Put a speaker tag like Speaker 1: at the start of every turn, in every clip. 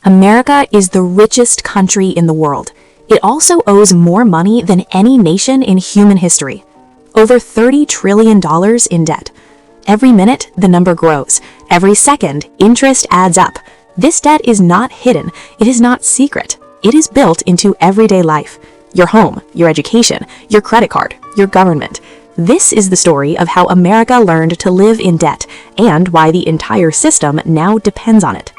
Speaker 1: America is the richest country in the world. It also owes more money than any nation in human history. Over $30 trillion in debt. Every minute, the number grows. Every second, interest adds up. This debt is not hidden. It is not secret. It is built into everyday life. Your home, your education, your credit card, your government. This is the story of how America learned to live in debt and why the entire system now depends on it.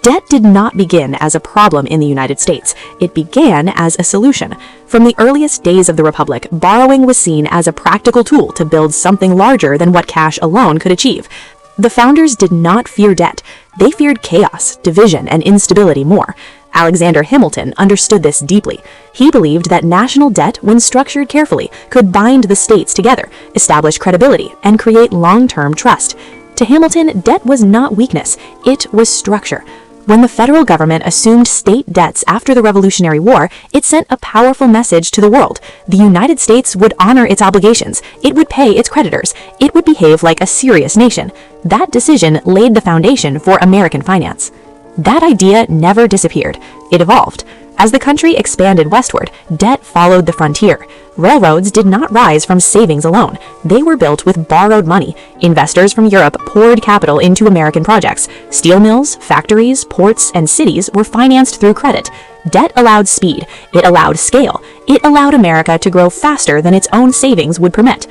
Speaker 1: Debt did not begin as a problem in the United States. It began as a solution. From the earliest days of the Republic, borrowing was seen as a practical tool to build something larger than what cash alone could achieve. The founders did not fear debt. They feared chaos, division, and instability more. Alexander Hamilton understood this deeply. He believed that national debt, when structured carefully, could bind the states together, establish credibility, and create long-term trust. To Hamilton, debt was not weakness, it was structure. When the federal government assumed state debts after the Revolutionary War, it sent a powerful message to the world. The United States would honor its obligations, it would pay its creditors, it would behave like a serious nation. That decision laid the foundation for American finance. That idea never disappeared. It evolved. As the country expanded westward, debt followed the frontier. Railroads did not rise from savings alone. They were built with borrowed money. Investors from Europe poured capital into American projects. Steel mills, factories, ports, and cities were financed through credit. Debt allowed speed. It allowed scale. It allowed America to grow faster than its own savings would permit.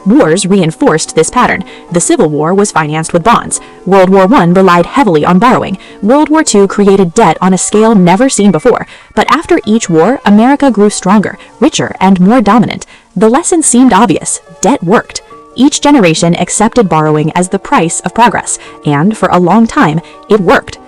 Speaker 1: Wars reinforced this pattern. The Civil War was financed with bonds. World War I relied heavily on borrowing. World War II created debt on a scale never seen before. But after each war, America grew stronger, richer, and more dominant. The lesson seemed obvious. Debt worked. Each generation accepted borrowing as the price of progress, and for a long time, it worked.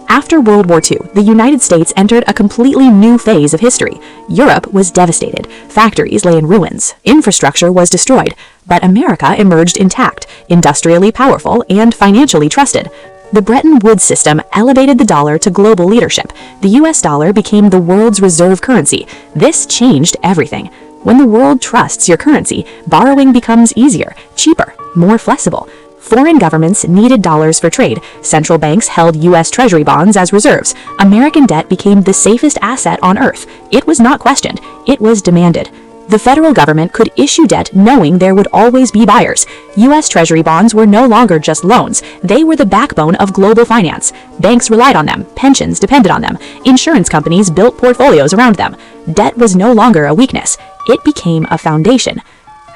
Speaker 1: After World War II, the United States entered a completely new phase of history. Europe was devastated. Factories lay in ruins. Infrastructure was destroyed. But America emerged intact, industrially powerful, and financially trusted. The Bretton Woods system elevated the dollar to global leadership. The US dollar became the world's reserve currency. This changed everything. When the world trusts your currency, borrowing becomes easier, cheaper, more flexible. Foreign governments needed dollars for trade. Central banks held US Treasury bonds as reserves. American debt became the safest asset on earth. It was not questioned. It was demanded. The federal government could issue debt knowing there would always be buyers. US Treasury bonds were no longer just loans. They were the backbone of global finance. Banks relied on them. Pensions depended on them. Insurance companies built portfolios around them. Debt was no longer a weakness. It became a foundation.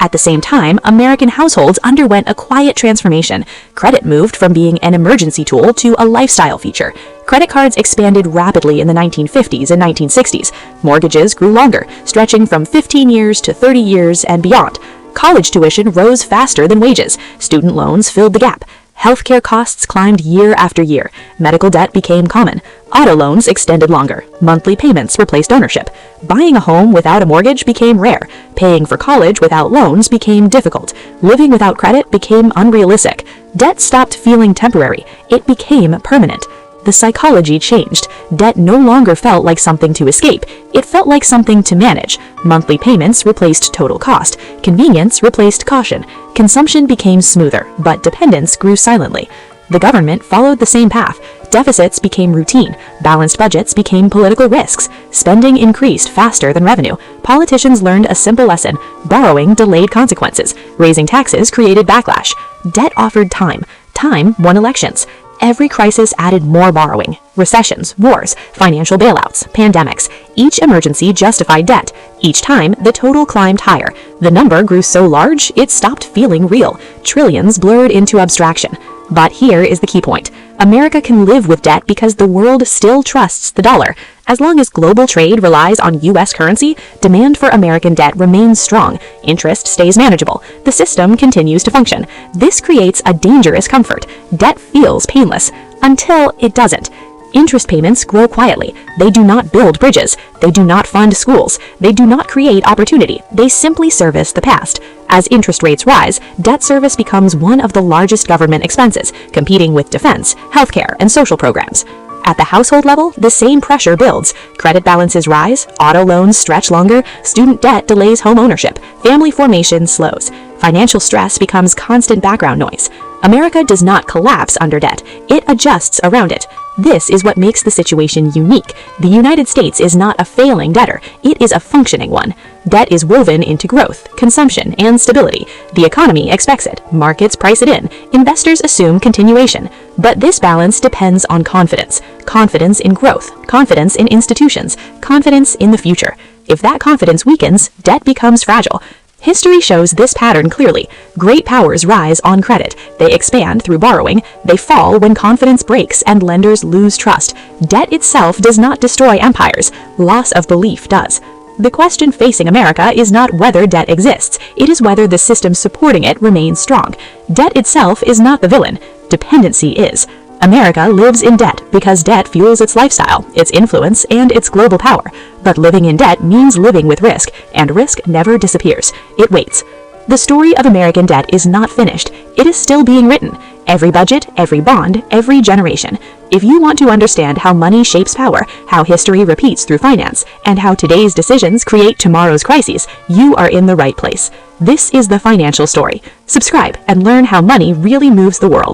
Speaker 1: At the same time, American households underwent a quiet transformation. Credit moved from being an emergency tool to a lifestyle feature. Credit cards expanded rapidly in the 1950s and 1960s. Mortgages grew longer, stretching from 15 years to 30 years and beyond. College tuition rose faster than wages. Student loans filled the gap. Healthcare costs climbed year after year. Medical debt became common. Auto loans extended longer. Monthly payments replaced ownership. Buying a home without a mortgage became rare. Paying for college without loans became difficult. Living without credit became unrealistic. Debt stopped feeling temporary. It became permanent. The psychology changed. Debt no longer felt like something to escape. It felt like something to manage. Monthly payments replaced total cost. Convenience replaced caution. Consumption became smoother, but dependence grew silently. The government followed the same path. Deficits became routine. Balanced budgets became political risks. Spending increased faster than revenue. Politicians learned a simple lesson. Borrowing delayed consequences. Raising taxes created backlash. Debt offered time. Time won elections. Every crisis added more borrowing. Recessions, wars, financial bailouts, pandemics. Each emergency justified debt. Each time, the total climbed higher. The number grew so large, it stopped feeling real. Trillions blurred into abstraction. But here is the key point. America can live with debt because the world still trusts the dollar. As long as global trade relies on US currency, demand for American debt remains strong. Interest stays manageable. The system continues to function. This creates a dangerous comfort. Debt feels painless until it doesn't. Interest payments grow quietly. They do not build bridges. They do not fund schools. They do not create opportunity. They simply service the past. As interest rates rise, debt service becomes one of the largest government expenses, competing with defense, healthcare, and social programs. At the household level, the same pressure builds. Credit balances rise, auto loans stretch longer, student debt delays home ownership, family formation slows. Financial stress becomes constant background noise. America does not collapse under debt. It adjusts around it. This is what makes the situation unique. The United States is not a failing debtor, it is a functioning one. Debt is woven into growth, consumption, and stability. The economy expects it, markets price it in, investors assume continuation. But this balance depends on confidence. Confidence in growth, confidence in institutions, confidence in the future. If that confidence weakens, debt becomes fragile. History shows this pattern clearly. Great powers rise on credit. They expand through borrowing. They fall when confidence breaks and lenders lose trust. Debt itself does not destroy empires. Loss of belief does. The question facing America is not whether debt exists. It is whether the system supporting it remains strong. Debt itself is not the villain. Dependency is. America lives in debt because debt fuels its lifestyle, its influence, and its global power. But living in debt means living with risk, and risk never disappears. It waits. The story of American debt is not finished. It is still being written. Every budget, every bond, every generation. If you want to understand how money shapes power, how history repeats through finance, and how today's decisions create tomorrow's crises, you are in the right place. This is The Financial Story. Subscribe and learn how money really moves the world.